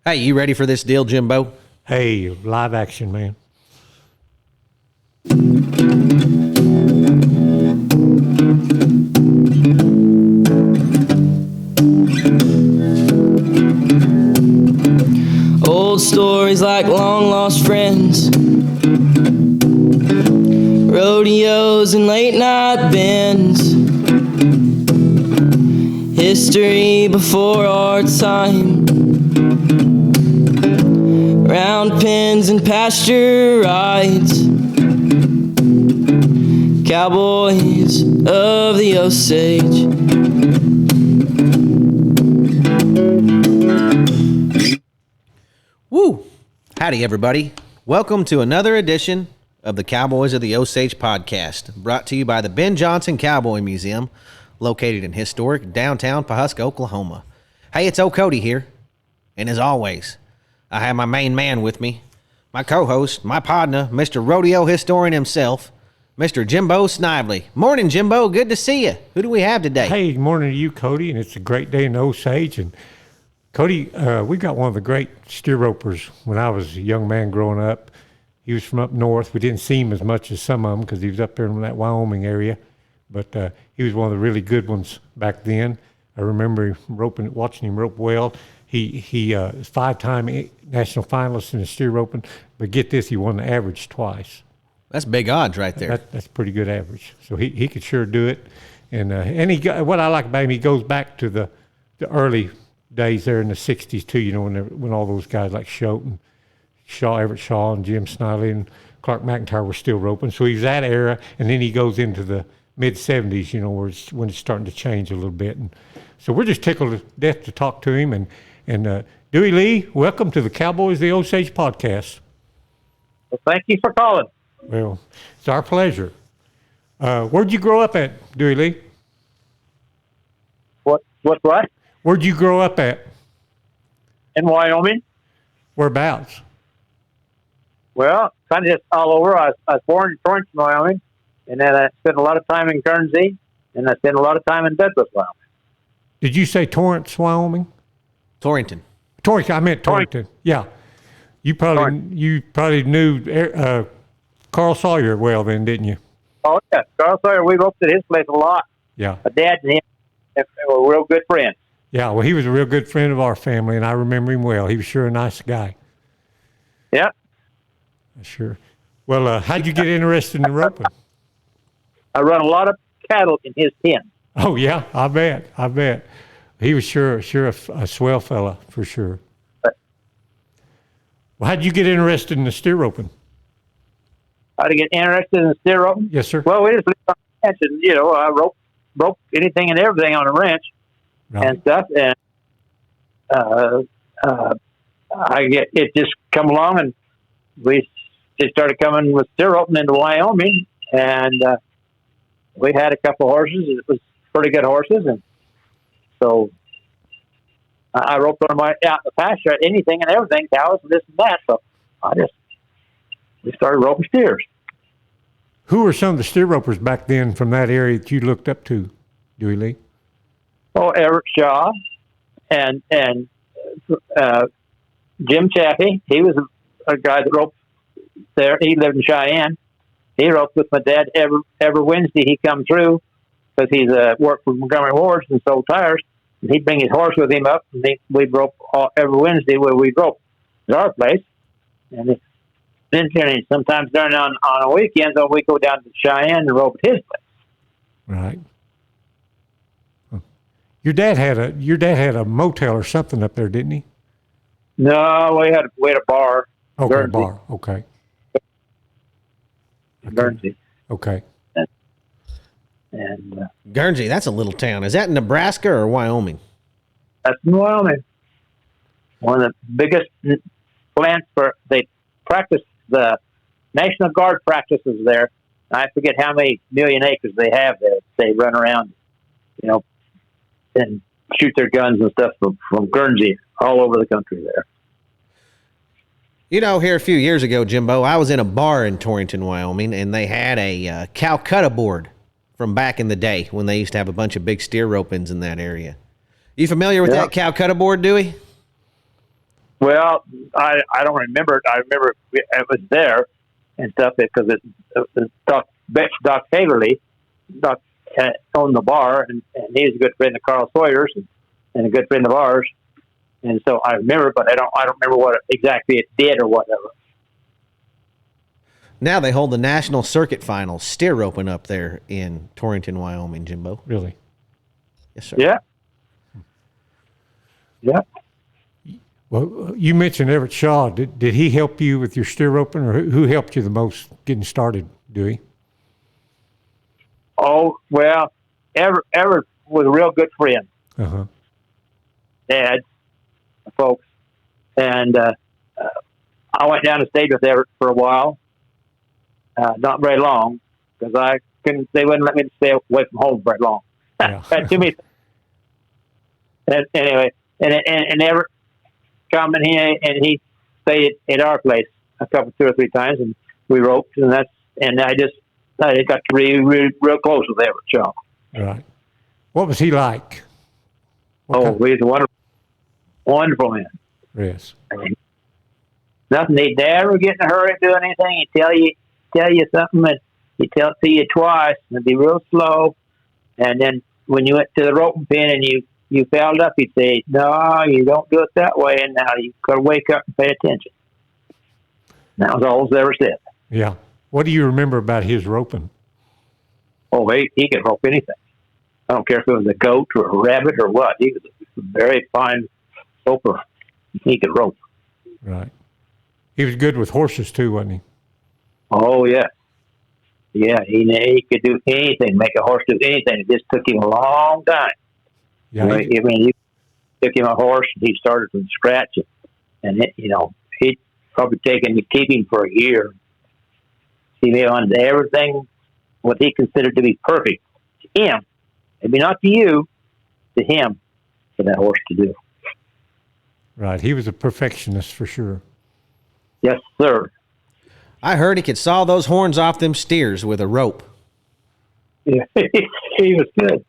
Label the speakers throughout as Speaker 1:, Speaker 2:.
Speaker 1: Hey, you ready for this deal, Jimbo?
Speaker 2: Hey, live action, man.
Speaker 3: Old stories like long lost friends, rodeos and late night bends, history before our time, round pens and pasture rides, cowboys of the Osage.
Speaker 1: Woo! Howdy, everybody. Welcome to another edition of the Cowboys of the Osage podcast, brought to you by the Ben Johnson Cowboy Museum, located in historic downtown Pawhuska, Oklahoma. Hey, it's old Cody here. And as always, I have my main man with me, my co-host, my partner, Mr. Rodeo Historian himself, Mr. Jimbo Snively. Morning, Jimbo. Good to see you. Who do we have today?
Speaker 2: Hey, good morning to you, Cody, and it's a great day in Osage. And Cody, we got one of the great steer ropers when I was a young man growing up. He was from up north. We didn't see him as much as some of them because he was up there in that Wyoming area, but he was one of the really good ones back then. I remember watching him rope well. He is five-time national finalist in the steer roping, but get this, he won the average twice.
Speaker 1: That's big odds right there.
Speaker 2: That's pretty good average. So he could sure do it. And he got, what I like about him, he goes back to the early days there in the 60s too, you know, when all those guys like Schultz and Shaw, Everett Shaw and Jim Snively and Clark McIntyre were still roping. So he's that era, and then he goes into the mid-70s, you know, when it's starting to change a little bit. And so we're just tickled to death to talk to him. And Dewey Lee, welcome to the Cowboys of the Osage podcast.
Speaker 4: Well, thank you for calling.
Speaker 2: Well, it's our pleasure. Where'd you grow up at, Dewey Lee?
Speaker 4: What?
Speaker 2: Where'd you grow up at?
Speaker 4: In Wyoming.
Speaker 2: Whereabouts?
Speaker 4: Well, kind of just all over. I was born in Torrance, Wyoming, and then I spent a lot of time in Guernsey, and I spent a lot of time in Douglas, Wyoming.
Speaker 2: Did you say Torrance, Wyoming?
Speaker 1: Torrington.
Speaker 2: I meant Torrington. Yeah. You probably knew Carl Sawyer well then, didn't you?
Speaker 4: Oh, yeah. Carl Sawyer, we roped at his place a lot.
Speaker 2: Yeah.
Speaker 4: My dad and him were real good friends.
Speaker 2: Yeah, well, he was a real good friend of our family, and I remember him well. He was sure a nice guy.
Speaker 4: Yeah.
Speaker 2: Sure. Well, how'd you get interested in roping?
Speaker 4: I run a lot of cattle in his pen.
Speaker 2: Oh, yeah, I bet. He was sure a swell fella, for sure. Well, how'd you get interested in the steer roping?
Speaker 4: How to get interested in steer roping?
Speaker 2: Yes, sir.
Speaker 4: Well, we just lived on the ranch, and, you know, I rope anything and everything on the ranch.
Speaker 2: Right.
Speaker 4: And stuff, and it just come along, and we just started coming with steer roping into Wyoming, and we had a couple horses. It was pretty good horses, and so I roped on my out in the pasture, anything and everything, cows and this and that. So we started roping steers.
Speaker 2: Who were some of the steer ropers back then from that area that you looked up to, Dewey Lee?
Speaker 4: Oh, Everett Shaw and Jim Chaffee. He was a guy that roped there. He lived in Cheyenne. He roped with my dad every Wednesday. He come through because he's worked for Montgomery Ward's and sold tires. And he'd bring his horse with him up, and we'd rope every Wednesday where we'd rope. It's our place. And then sometimes during on a weekend, so we go down to Cheyenne and rope at his place.
Speaker 2: Right. Your dad had a motel or something up there, didn't he?
Speaker 4: No, we had a bar.
Speaker 2: Okay,
Speaker 4: Guernsey.
Speaker 2: bar. Okay.
Speaker 4: Guernsey.
Speaker 2: Okay.
Speaker 4: And
Speaker 1: Guernsey, that's a little town. Is that in Nebraska or Wyoming?
Speaker 4: that's in Wyoming. One of the biggest plants they practice the National Guard practices there. I forget how many million acres they have there. They run around, you know, and shoot their guns and stuff from Guernsey all over the country there.
Speaker 1: You know, here a few years ago, Jimbo, I was in a bar in Torrington, Wyoming, and they had a Calcutta board from back in the day when they used to have a bunch of big steer ropings in that area. You familiar with that Calcutta board, Dewey?
Speaker 4: Well, I don't remember it. I remember it was there and stuff because it Doc Haverly, Doc owned the bar, and he was a good friend of Carl Sawyer's and a good friend of ours. And so I remember, but I don't remember what exactly it did or whatever.
Speaker 1: Now they hold the National Circuit Finals steer roping up there in Torrington, Wyoming, Jimbo.
Speaker 2: Really?
Speaker 1: Yes, sir.
Speaker 4: Yeah. Yeah.
Speaker 2: Well, you mentioned Everett Shaw. Did he help you with your steer roping, or who helped you the most getting started, Dewey?
Speaker 4: Oh, well, Everett was a real good friend.
Speaker 2: Uh-huh.
Speaker 4: Dad, folks. And I went down and stayed with Everett for a while. Not very long, because they wouldn't let me stay away from home very long.
Speaker 2: Yeah.
Speaker 4: Had too many. And anyway, and Everett come and he stayed at our place two or three times, and we roped, and I got to be real close with Everett Shaw.
Speaker 2: Right. What was he like?
Speaker 4: He's a wonderful man.
Speaker 2: Yes.
Speaker 4: Nothing. He'd never get in a hurry to do anything. He'd tell you something, and he'd tell it to you twice, and it'd be real slow. And then when you went to the roping pin and you fouled up, he'd say, "No, you don't do it that way." And now you got to wake up and pay attention. And that was all he's ever said.
Speaker 2: Yeah. What do you remember about his roping?
Speaker 4: Oh, he could rope anything. I don't care if it was a goat or a rabbit or what. He was a very fine roper. He could rope.
Speaker 2: Right. He was good with horses too, wasn't he?
Speaker 4: Oh, yeah. Yeah, he could do anything, make a horse do anything. It just took him a long time.
Speaker 2: Yeah.
Speaker 4: You took him a horse, and he started from scratch, and he'd probably taken to keep him for a year. He made on everything what he considered to be perfect to him. Maybe not to you, to him, for that horse to do.
Speaker 2: Right. He was a perfectionist for sure.
Speaker 4: Yes, sir.
Speaker 1: I heard he could saw those horns off them steers with a rope.
Speaker 4: Yeah, he was good.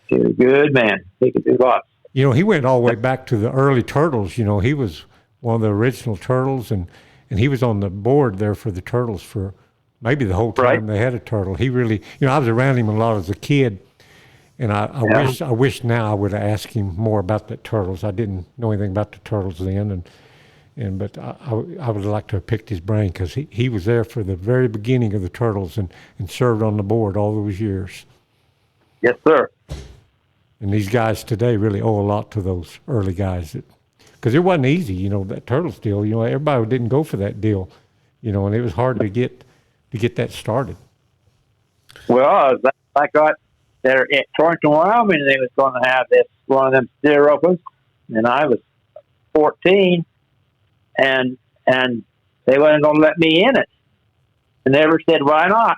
Speaker 4: He was a good man. He could do lots.
Speaker 2: He went all the way back to the early Turtles. He was one of the original Turtles, and he was on the board there for the Turtles for maybe the whole time they had a turtle. He really, I was around him a lot as a kid, and I wish now I would have asked him more about the Turtles. I didn't know anything about the Turtles then, but I would like to have picked his brain because he was there for the very beginning of the Turtles and served on the board all those years.
Speaker 4: Yes, sir.
Speaker 2: And these guys today really owe a lot to those early guys because it wasn't easy, that Turtles deal. Everybody didn't go for that deal, and it was hard to get that started.
Speaker 4: Well, I got there at Torrington, Wyoming, they was going to have one of them steer ropers, and I was 14, and they wasn't going to let me in it. And they ever said, "Why not?"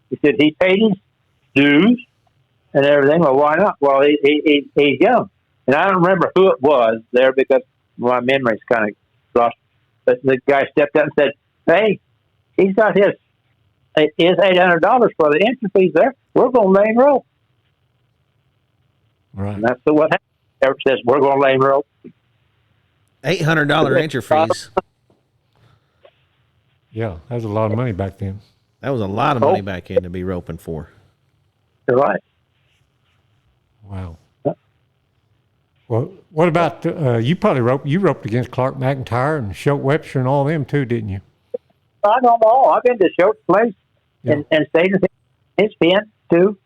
Speaker 4: He said he paid his dues and everything. Well, why not? Well, he's young, and I don't remember who it was there because my memory's kind of lost. But the guy stepped up and said, "Hey, he's got his $800 for the entry fees there. We're going to lay him rope."
Speaker 2: Right.
Speaker 4: And that's what happened. Everett says, "We're going to lay him rope."
Speaker 1: $800 entry fees.
Speaker 2: Yeah, that was a lot of money back then.
Speaker 1: That was a lot of money back in to be roping for.
Speaker 4: You're right.
Speaker 2: Wow. Well, what about you? Probably roped against Clark McIntyre and Schultz Webster and all them too, didn't you?
Speaker 4: I know them all. I've been to Schultz place and stayed in his pen too.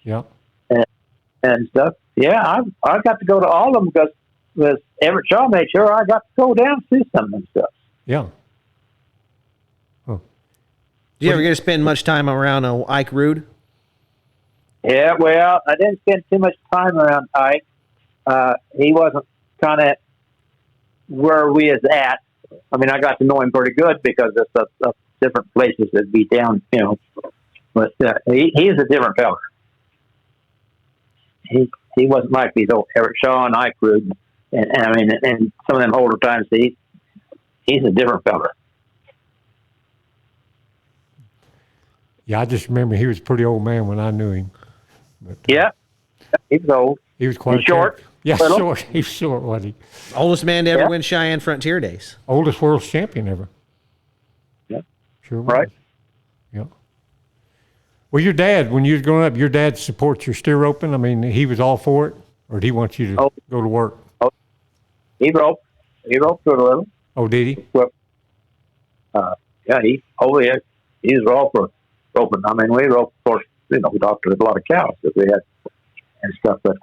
Speaker 2: Yeah.
Speaker 4: And stuff. Yeah, I got to go to all of them because Everett Shaw made sure I got to go down and see some of them stuff.
Speaker 2: Yeah.
Speaker 1: Did you ever get to spend much time around Ike Rude?
Speaker 4: Yeah, well, I didn't spend too much time around Ike. He wasn't kind of where we was at. I mean, I got to know him pretty good because of different places that'd be down, But he's a different fella. He wasn't like these old Everett Shaw and Ike Rude, and some of them older times. He's a different fella.
Speaker 2: Yeah, I just remember he was a pretty old man when I knew him. But,
Speaker 4: Yeah, he was old.
Speaker 2: He was quite
Speaker 4: short.
Speaker 2: Yeah,
Speaker 4: Little.
Speaker 2: short. He's short, wasn't he?
Speaker 1: Oldest man to ever
Speaker 4: Yeah.
Speaker 1: win Cheyenne Frontier Days.
Speaker 2: Oldest world champion ever.
Speaker 4: Yeah.
Speaker 2: Sure was.
Speaker 4: Right.
Speaker 2: Yeah. Well, your dad, when you was growing up, your dad supports your steer roping? I mean, he was all for it? Or did he want you to
Speaker 4: Oh.
Speaker 2: go to work?
Speaker 4: He roped. He roped a little.
Speaker 2: Oh, did he?
Speaker 4: Yeah, he's all for roping. I mean, we roped, of course, we doctored a lot of cows that we had and stuff, but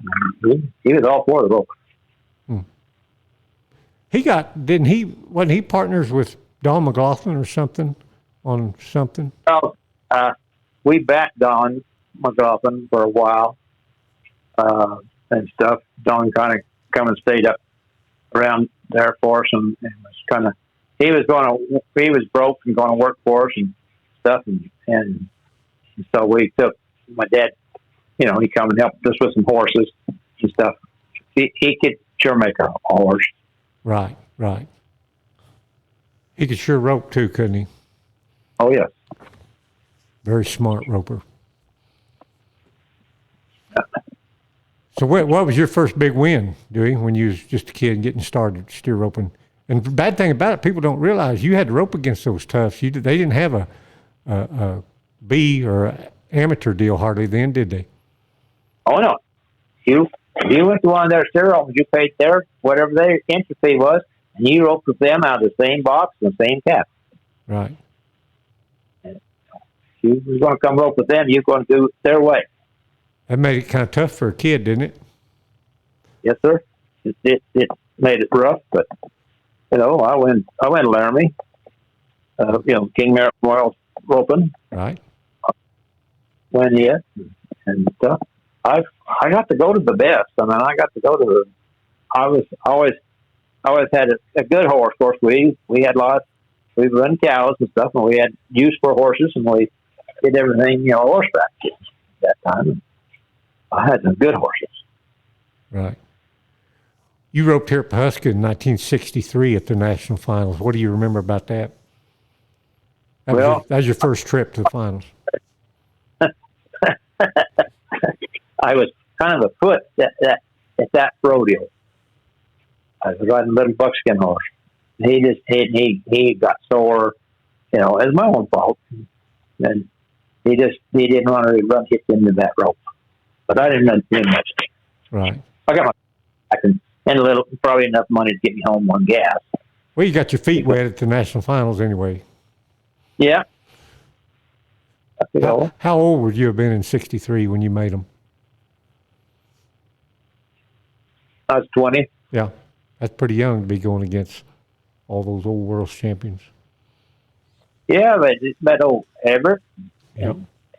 Speaker 4: he was all for the rope.
Speaker 2: Wasn't he partners with Don McLaughlin or something on something?
Speaker 4: Well, we backed Don McLaughlin for a while and stuff. Don kind of come and stayed up around there for us and was kind of, he was broke and going to work for us and stuff. And so we took my dad, he come and helped us with some horses and stuff. He could sure make a horse.
Speaker 2: Right. He could sure rope too, couldn't he?
Speaker 4: Oh, yes.
Speaker 2: Very smart roper. So what was your first big win, Dewey, when you was just a kid getting started steer roping? And the bad thing about it, people don't realize you had to rope against those toughs. They didn't have a B or amateur deal hardly then, did they?
Speaker 4: Oh, no. You went to one of their steer ropes, you paid their, whatever their entry fee was, and you roped with them out of the same box and the same cap.
Speaker 2: Right.
Speaker 4: And you was going to come rope with them, you're going to do it their way.
Speaker 2: That made it kind of tough for a kid, didn't it?
Speaker 4: Yes, sir. It made it rough, but I went to Laramie. King Memorial roping.
Speaker 2: Right.
Speaker 4: When and I got to go to the best. I mean, I got to go to I was always had a good horse. Of course, we had lots. We run cows and stuff, and we had use for horses, and we did everything horseback at that time. I had some good horses.
Speaker 2: Right. You roped here at Pawhuska in 1963 at the national finals. What do you remember about that? That was your first trip to the finals.
Speaker 4: I was kind of a foot at that rodeo. I was riding a little buckskin horse. He got sore, it was my own fault, and he didn't want to run hit into that rope. But I didn't do much.
Speaker 2: Right.
Speaker 4: I got my back and probably enough money to get me home on gas.
Speaker 2: Well, you got your feet wet at the national finals anyway.
Speaker 4: Yeah.
Speaker 2: How old would you have been in '63 when you made them?
Speaker 4: I was 20.
Speaker 2: Yeah, that's pretty young to be going against all those old world champions.
Speaker 4: Yeah, but old Everett.
Speaker 2: Yeah.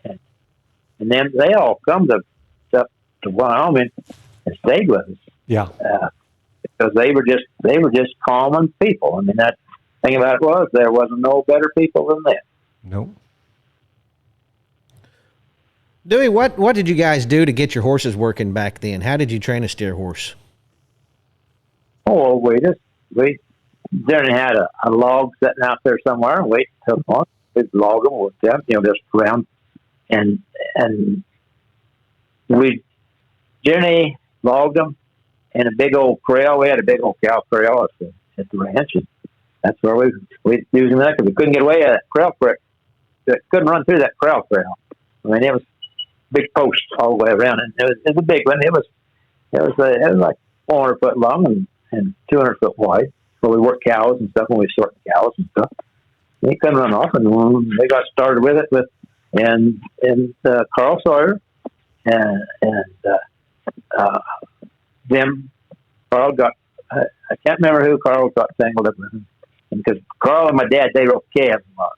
Speaker 4: And then they all come to Wyoming and stayed with us.
Speaker 2: Yeah.
Speaker 4: Because they were just common people. I mean, that thing about it was there wasn't no better people than them.
Speaker 2: Nope.
Speaker 1: Dewey, what did you guys do to get your horses working back then? How did you train a steer horse?
Speaker 4: Oh, we generally had a log sitting out there somewhere and wait till morning. We'd log them with them, just around, and we generally logged them in a big old corral. We had a big old cow corral at the ranch, and that's where we using that because we couldn't get away at that corral. Couldn't run through that corral. I mean, it was big posts all the way around, and it was a big one. It was like 400 foot long and 200 foot wide. So we worked cows and stuff, and we sorted cows and stuff. They couldn't run off, and they got started with it and Carl Sawyer and them. Carl got I can't remember who Carl got tangled up with him, because Carl and my dad, they roped calves a lot,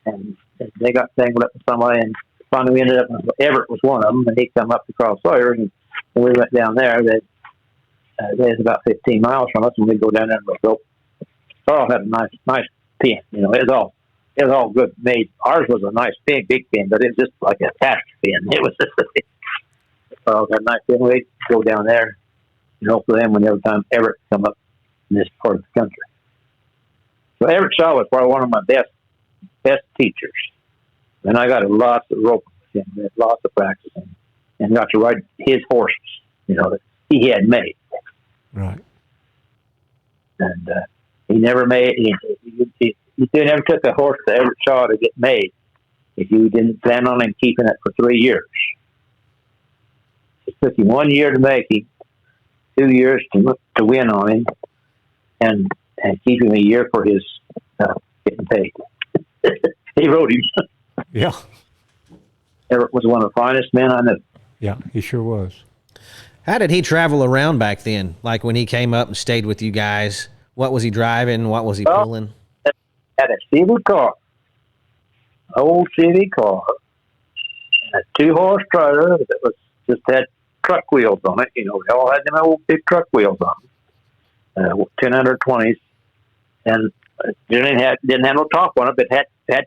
Speaker 4: and they got tangled up with somebody, and finally we ended up with Everett was one of them, and he come up to Carl Sawyer, and we went down there. There's about 15 miles from us, and we'd go down there and rope. Carl had a nice pin. It was all good made. Ours was a nice big pin, but it was just like a task pin. It was just Carl had a nice pin. We'd go down there and hope for them whenever time Everett come up in this part of the country. So Everett Shaw was probably one of my best teachers, and I got lots of rope with him, lots of practice, and got to ride his horses, that he had made.
Speaker 2: Right.
Speaker 4: And he never made. He never took a horse to Everett Shaw to get made if you didn't plan on him keeping it for 3 years. It took him 1 year to make him, 2 years to win on him, and keep him a year for his getting paid. He rode him.
Speaker 2: Yeah.
Speaker 4: Everett was one of the finest men I knew.
Speaker 2: Yeah, he sure was.
Speaker 1: How did he travel around back then? Like when he came up and stayed with you guys, what was he driving? What was he pulling?
Speaker 4: Had a Civic car, old Civic car, and a 2-horse trailer that was just had truck wheels on it. You know, they all had them old big truck wheels on them, 1020s, and didn't have no top on it, but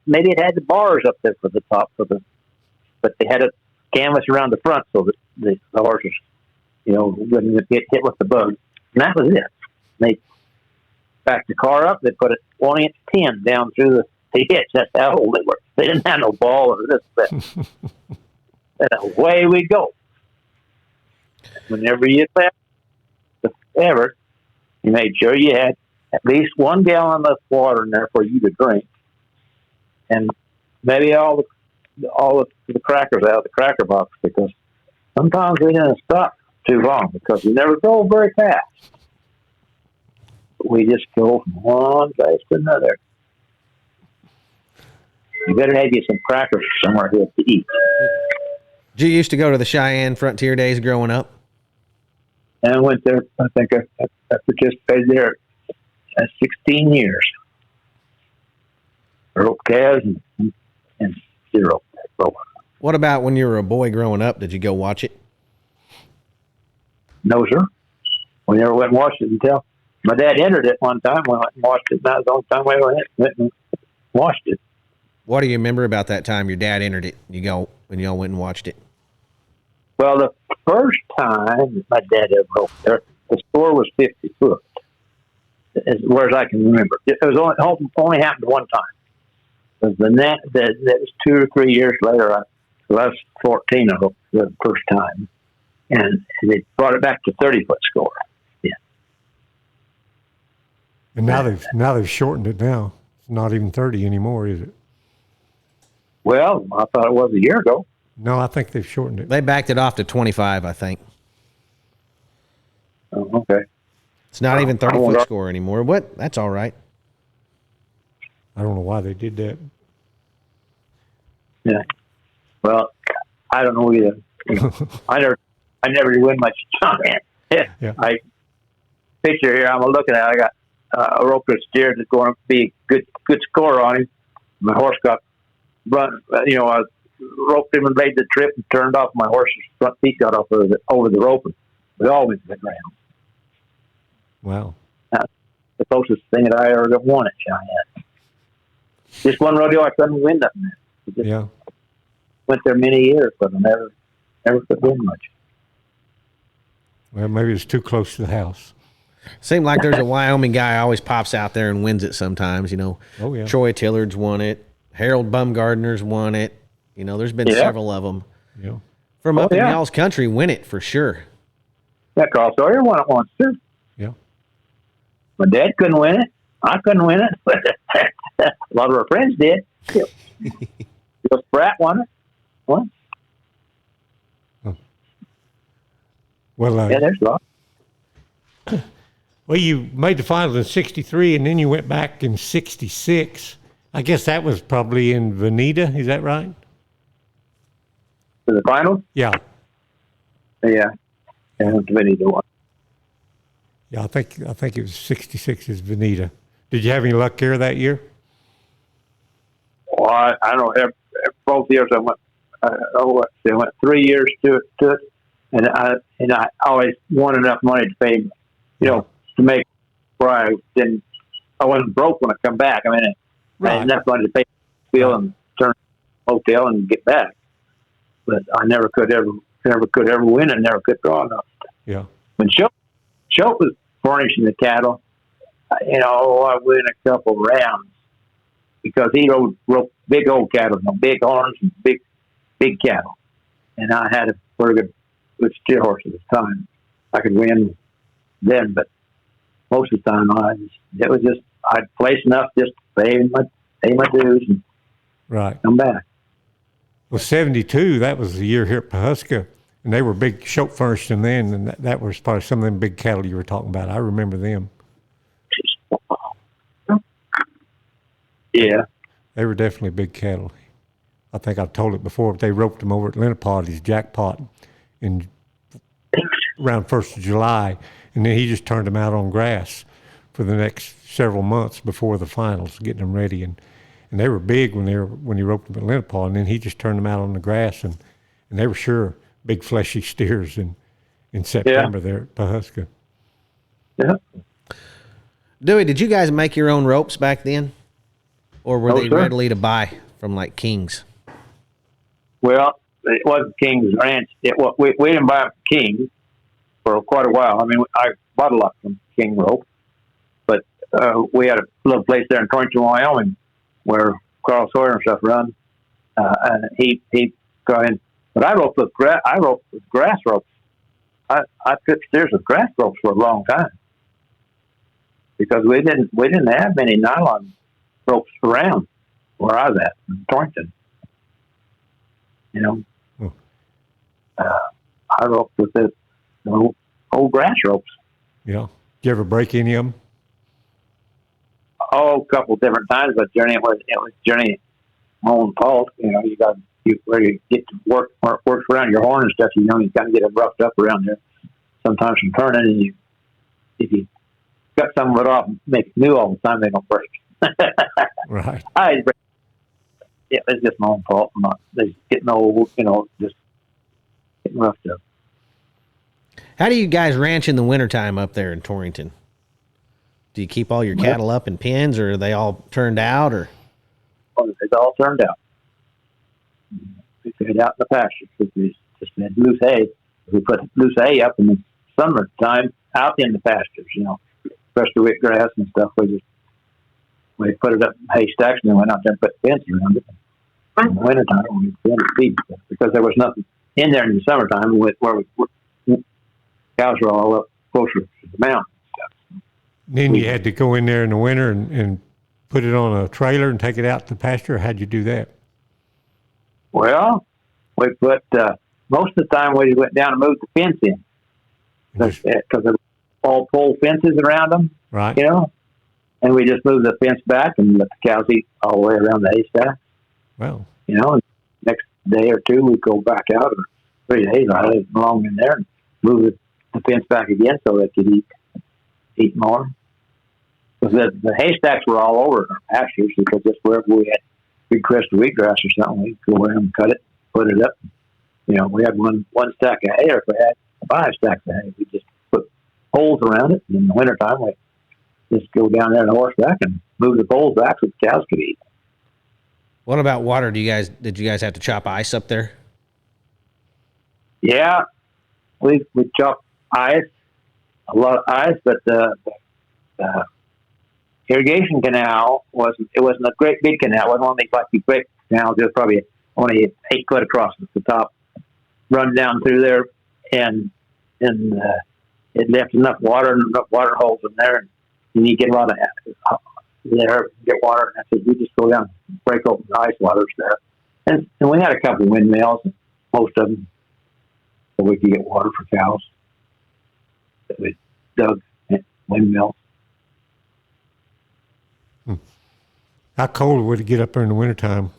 Speaker 4: maybe it had the bars up there for the top but they had a canvas around the front so that the horses, you know, wouldn't get hit with the bugs. And that was it. They backed the car up. They put a 1-inch pin down through the hitch. That's how old they were. They didn't have no ball or this, that. And away we go. Whenever you left the Everett, you made sure you had at least 1 gallon of water in there for you to drink, and maybe all the crackers out of the cracker box, because sometimes we didn't stop too long because we never go very fast. We just go from one place to another. You better have you some crackers somewhere here to eat.
Speaker 1: Did you used to go to the Cheyenne Frontier days growing up?
Speaker 4: And I went there, I think I participated there 16 years. Rope calves and zero.
Speaker 1: What about when you were a boy growing up? Did you go watch it?
Speaker 4: No, sir. We never went and watched it until my dad entered it one time. We went and watched it. That was the only time we ever went and watched it.
Speaker 1: What do you remember about that time your dad entered it? When y'all went and watched it?
Speaker 4: Well, the first time my dad ever roped there, the score was 50 foot, as well as I can remember. It was only happened one time. Because that was 2 or 3 years later. I was 14 of them the first time, and they brought it back to 30-foot score. Yeah.
Speaker 2: And now they've shortened it. Now it's not even 30 anymore, is it?
Speaker 4: Well, I thought it was a year ago.
Speaker 2: No, I think they've shortened it.
Speaker 1: They backed it off to 25, I think.
Speaker 4: Oh, okay.
Speaker 1: It's not even 30-foot score anymore. What? That's all right.
Speaker 2: I don't know why they did that.
Speaker 4: Yeah. Well, I don't know either. I never did win much on it.
Speaker 2: Yeah.
Speaker 4: I picture here I'm looking at. I got a Roper steer that's going to be good score on him. My horse got run. You know, I roped him and made the trip and turned off. My horse's front feet got off over the rope. We all went to the ground.
Speaker 2: Wow.
Speaker 4: That's the closest thing that I ever won at Cheyenne. Just one rodeo I couldn't win nothing.
Speaker 2: Yeah.
Speaker 4: Went there many years, but I never could win much.
Speaker 2: Well, maybe it's too close to the house.
Speaker 1: Seemed like there's a Wyoming guy always pops out there and wins it sometimes. You know,
Speaker 2: Oh, yeah.
Speaker 1: Troy Tillard's won it. Harold Bumgardner's won it. You know, there's been several of them.
Speaker 2: Yeah.
Speaker 1: From up in y'all's country, win it for sure.
Speaker 4: Yeah, Carl Sawyer won it once, too.
Speaker 2: Yeah.
Speaker 4: My dad couldn't win it. I couldn't win it, but a lot of our friends did. Bill Spratt won it once.
Speaker 2: Well,
Speaker 4: Yeah, there's a lot.
Speaker 2: Well, you made the finals in '63, and then you went back in '66. I guess that was probably in Veneta. Is that right?
Speaker 4: To the finals?
Speaker 2: Yeah.
Speaker 4: Yeah. And Veneta won.
Speaker 2: Yeah, I think it was '66 is Veneta. Did you have any luck there that year?
Speaker 4: Well, I don't know. Both years I went. They went 3 years to it, and I always won enough money to pay, to make where I wasn't broke when I come back. I mean, I had enough money to pay the bill and turn hotel and get back. But I never could ever win and never could draw enough.
Speaker 2: Yeah.
Speaker 4: When Schultz was furnishing the cattle, I win a couple rounds because he rode big old cattle, big horns and big cattle. And I had a pretty good steer horse at the time. I could win then, but most of the time I'd place enough just to pay my dues and
Speaker 2: Right.
Speaker 4: come back.
Speaker 2: Well, 72, that was the year here at Pawhuska, and they were big shoat furnishing then, and that was probably some of them big cattle you were talking about. I remember them.
Speaker 4: Yeah.
Speaker 2: They were definitely big cattle. I think I've told it before, but they roped them over at Lenapotty's jackpot in around 1st of July, and then he just turned them out on grass for the next several months before the finals, getting them ready. And they were big when he roped them at Lenapot, and then he just turned them out on the grass, and they were sure big fleshy steers in September there at Pawhuska.
Speaker 4: Yeah.
Speaker 1: Dewey, did you guys make your own ropes back then? Or were
Speaker 4: No,
Speaker 1: they
Speaker 4: sir.
Speaker 1: readily to buy from like King's?
Speaker 4: Well, it wasn't King's Ranch. We didn't buy it from King for quite a while. I mean, I bought a lot from King Rope, but we had a little place there in Torrington, Wyoming, where Carl Sawyer and stuff run, and he got in. But I roped with grass ropes. I took steers with grass ropes for a long time because we didn't have many nylon ropes around where I was at in Torrington. You know, I roped with the old grass ropes.
Speaker 2: Yeah. Did you ever break any of them?
Speaker 4: Oh, a couple different times, but it was Journey own fault. You know, where you get to works around your horn and stuff. You know, you kind of get it roughed up around there. Sometimes from turning, and if you cut some of it off and make it new all the time, they don't break.
Speaker 2: Right.
Speaker 4: It's just my own fault. I'm not getting old, you know, just getting roughed up.
Speaker 1: How do you guys ranch in the wintertime up there in Torrington? Do you keep all your cattle up in pens, or are they all turned out, or?
Speaker 4: Well, it's all turned out. We fed out in the pasture. We just had loose hay. We put loose hay up in the summertime out in the pastures, you know, especially with grass and stuff. We put it up in hay stacks and then went out there and put fences around it. In the wintertime, we fed feed because there was nothing in there in the summertime where cows were all up closer to the mountain.
Speaker 2: Then you had to go in there in the winter and put it on a trailer and take it out to the pasture, or how'd you do that?
Speaker 4: Well, we put, most of the time we went down and moved the fence in because there were all pole fences around them,
Speaker 2: Right.
Speaker 4: you know, and we just moved the fence back and let the cows eat all the way around the haystack,
Speaker 2: Well,
Speaker 4: you know, and next day or two we'd go back out or 3 days along in there and move the fence back again so they could eat more. Because the haystacks were all over our pastures because just wherever we had big crested wheatgrass or something, we'd go around and cut it, put it up. You know, we had one stack of hay, or if we had 5 stacks of hay, we just put poles around it. And in the wintertime, we just go down there on horseback and move the poles back so the cows could eat.
Speaker 1: What about water? Did you guys have to chop ice up there?
Speaker 4: Yeah, we chopped ice, a lot of ice, but the irrigation canal wasn't a great big canal. It wasn't one of these like these great canals. It was probably only 8 foot across at the top, run down through there, and it left enough water holes in there, and you get a lot of there, get water. And that's it. We just go down, break open the ice waters there, and we had a couple of windmills, most of them, so we could get water for cows. We dug windmills.
Speaker 2: how cold would it get up there in the wintertime?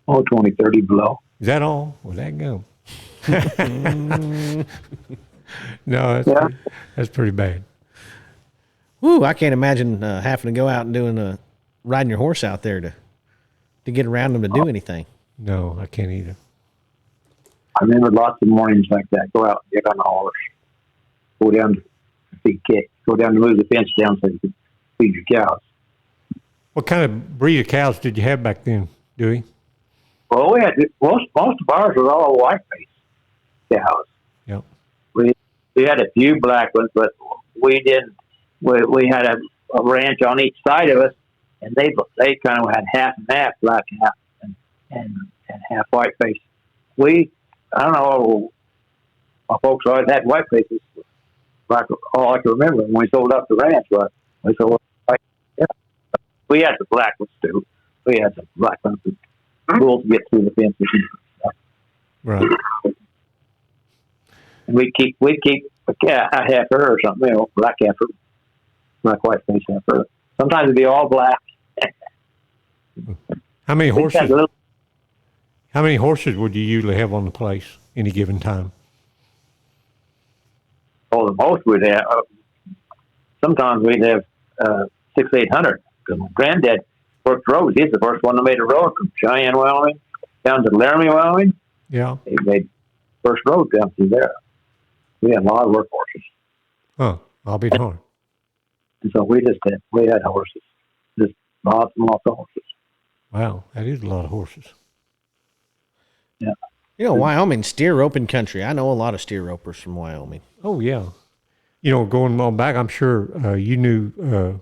Speaker 4: 20, 30 below.
Speaker 2: Is that all? Well, that go. No, that's pretty bad.
Speaker 1: Woo! I can't imagine having to go out and riding your horse out there to get around them to do anything.
Speaker 2: No, I can't either.
Speaker 4: I remember lots of mornings like that. Go out and get on the horse. Go down to feed kick. Go down to move the fence down so you can feed your cows.
Speaker 2: What kind of breed of cows did you have back then, Dewey?
Speaker 4: Well, we had most of ours were all white-faced cows.
Speaker 2: Yep.
Speaker 4: We had a few black ones, but we didn't. We had a ranch on each side of us, and they kind of had half and half black and half white face. I don't know. My folks always had white faces like all I can remember when we sold up the ranch was we sold like, yeah. We had the black ones too. We had the black ones that bulls get through the fences.
Speaker 2: Right.
Speaker 4: And we'd keep a heifer or something, you know, black heifer, black white face heifer. Sometimes it'd be all black.
Speaker 2: How many horses?
Speaker 4: Little,
Speaker 2: How many horses would you usually have on the place any given time?
Speaker 4: oh, the most we'd have. Sometimes we'd have 600-800. Because my granddad worked roads. He's the first one that made a road from Cheyenne, Wyoming, down to Laramie, Wyoming.
Speaker 2: Yeah.
Speaker 4: He made first road down through there. We had a lot of work horses.
Speaker 2: Huh. I'll be darned.
Speaker 4: And so we had horses. Just lots and lots of horses.
Speaker 2: Wow, that is a lot of horses.
Speaker 4: Yeah.
Speaker 1: You know, Wyoming steer roping country. I know a lot of steer ropers from Wyoming.
Speaker 2: Oh, yeah. You know, going on back, I'm sure you knew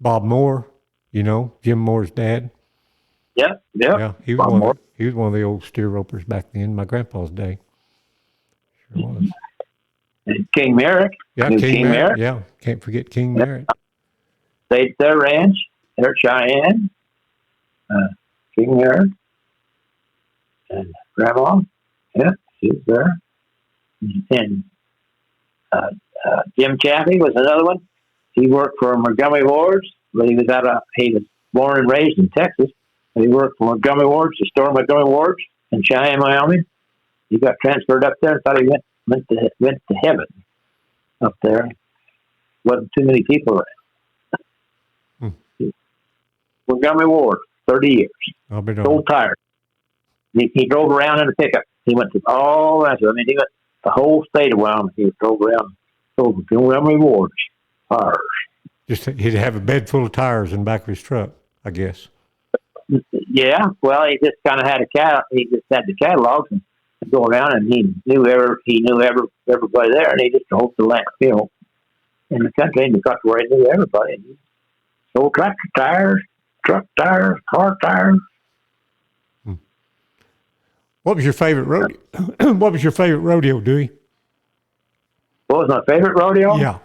Speaker 2: Bob Moore, you know, Jim Moore's dad.
Speaker 4: Yeah.
Speaker 2: Yeah, he was
Speaker 4: Bob Moore.
Speaker 2: he was one of the old steer ropers back then, my grandpa's day. Sure was.
Speaker 4: And King Merrick.
Speaker 2: Yeah, King Merrick. Yeah, can't forget King Merrick.
Speaker 4: Stayed at their ranch, Everett Cheyenne. King Merrick. And Grandma. Yeah, she was there. And Jim Chaffee was another one. He worked for Montgomery Wards, but he was born and raised in Texas. But he worked for Montgomery Wards, the store Montgomery Wards in Cheyenne, Wyoming. He got transferred up there and thought he went to heaven up there. Wasn't too many people around. Montgomery Ward, 30 years.
Speaker 2: I'll be
Speaker 4: Old tired. He drove around in a pickup. He went to all that. I mean, he went the whole state of Wyoming. He drove around, drove Montgomery Wards, tires.
Speaker 2: Just he'd have a bed full of tires in the back of his truck, I guess.
Speaker 4: Yeah, well, he just kind of had he just had the catalogs and go around, and he knew everybody there, and he just drove the land, you know, in the country, and he got to where he knew everybody. And he sold tractor tires, truck tires, car tires.
Speaker 2: What was your favorite rodeo? What was your favorite rodeo, Dewey?
Speaker 4: What was my favorite rodeo?
Speaker 2: Yeah.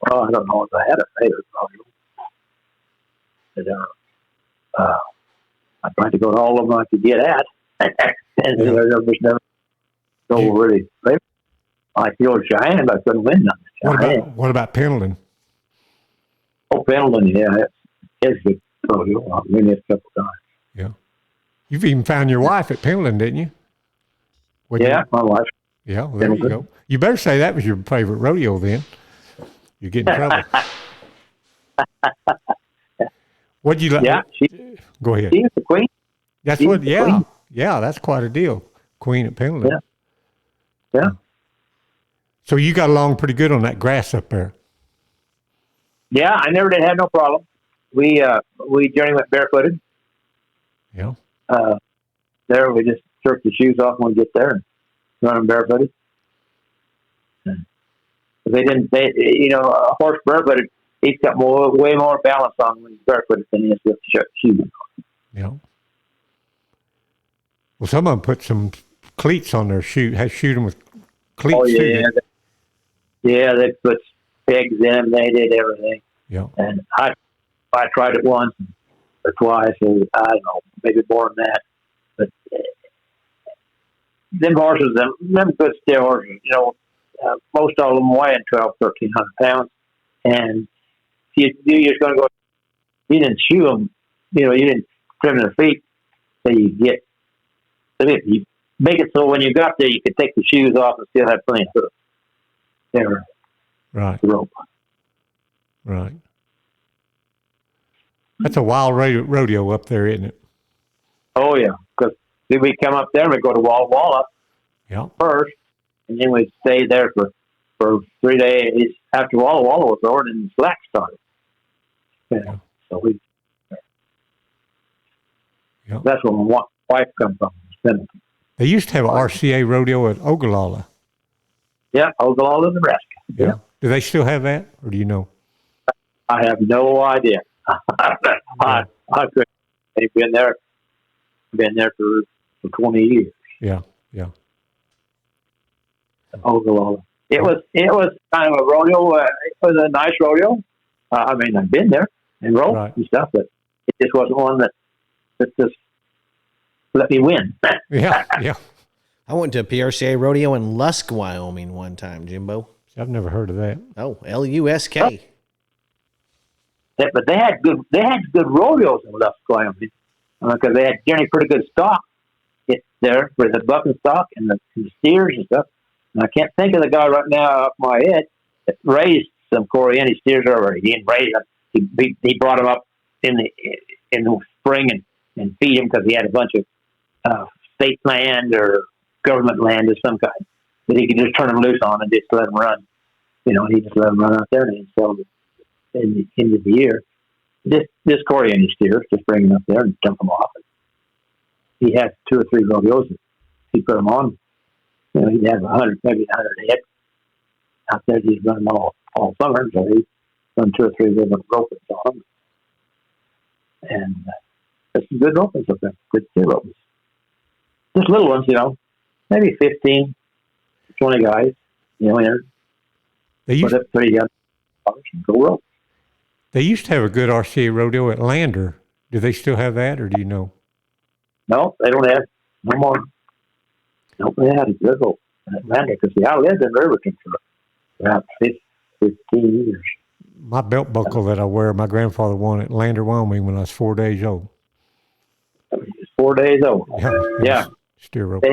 Speaker 4: Well, I don't know if I had a favorite rodeo. But, I tried to go to all of them I could get at. And there was never so really favorite. Like the old Cheyenne, but I couldn't win nothing.
Speaker 2: What about Pendleton?
Speaker 4: Oh, Pendleton, yeah. It's a good rodeo. I've been there a couple times.
Speaker 2: Yeah. You've even found your wife at Pendleton, didn't you?
Speaker 4: My wife.
Speaker 2: Yeah, well, there you go. You better say that was your favorite rodeo then. You get in trouble. What'd you like?
Speaker 4: Yeah,
Speaker 2: go ahead.
Speaker 4: She's the queen.
Speaker 2: That's what. Yeah, queen. Yeah. That's quite a deal. Queen at Pendleton.
Speaker 4: Yeah.
Speaker 2: So you got along pretty good on that grass up there.
Speaker 4: Yeah, I never did have no problem. We generally went barefooted.
Speaker 2: Yeah.
Speaker 4: There we just took the shoes off when we get there and run them barefooted. A horse barefooted, he's got way more balance on when he's barefooted than he is with shoes.
Speaker 2: Yeah. Well, some of them put some cleats on their shoe. Shoot them with cleats.
Speaker 4: Oh yeah, they put pegs in them. They did everything.
Speaker 2: Yeah. And
Speaker 4: I tried it once or twice. Or, I don't know, maybe more than that. But them horses, them good steer horses, you know, most of them weighing 1,200-1,300 pounds, and you're just going to go. You didn't shoe them, you know. You didn't trim their feet, so you make it so when you got there, you could take the shoes off and still have plenty of hoof. There,
Speaker 2: right.
Speaker 4: The rope.
Speaker 2: Right. That's a wild rodeo up there, isn't it?
Speaker 4: Oh yeah, because we come up there and we go to Walla Walla first, and then we stay there for 3 days after Walla Walla was over, and the slack started. Yeah. So that's where my wife comes from.
Speaker 2: They used to have an RCA rodeo at Ogallala.
Speaker 4: Yeah, Ogallala, Nebraska.
Speaker 2: Yeah. Do they still have that, or do you know?
Speaker 4: I have no idea. I could. They've been there for 20 years.
Speaker 2: Yeah.
Speaker 4: Ogallala. It was kind of a rodeo. It was a nice rodeo. I mean, I've been there and roped and stuff, but it just wasn't one that just let me win.
Speaker 2: Yeah, yeah.
Speaker 1: I went to a PRCA rodeo in Lusk, Wyoming one time, Jimbo.
Speaker 2: I've never heard of that.
Speaker 1: Oh, Lusk.
Speaker 4: But they had good rodeos in Lusk, Wyoming, because they had generally pretty good stock there for the bucking stock and the steers and stuff. And I can't think of the guy right now off my head that raised some Coriani steers already. He didn't raise them. He brought them up in the spring and feed them because he had a bunch of state land or government land of some kind that he could just turn them loose on and just let them run. You know, he just let them run out there and he'd sell them in the end of the year. This Coriani steer, just bring them up there and dump them off. He had 2 or 3 rodeos. He put them on. You know, he'd have maybe 100 head out there. He'd run them all summer. So he'd run 2 or 3 different ropers on them. And there's some good ropers up there, good steer ropers. Just little ones, you know, maybe 15, 20 guys, you know, in put up 3 young and go rope.
Speaker 2: They used to have a good RCA rodeo at Lander. Do they still have that, or do you know? No,
Speaker 4: they don't have no more. No, they had a good rope in Atlanta because I lived in Riverton for about 15 years.
Speaker 2: My belt buckle that I wear, my grandfather won at Lander, Wyoming when I was 4 days old.
Speaker 4: He was 4 days old. Yeah.
Speaker 2: Steer rope.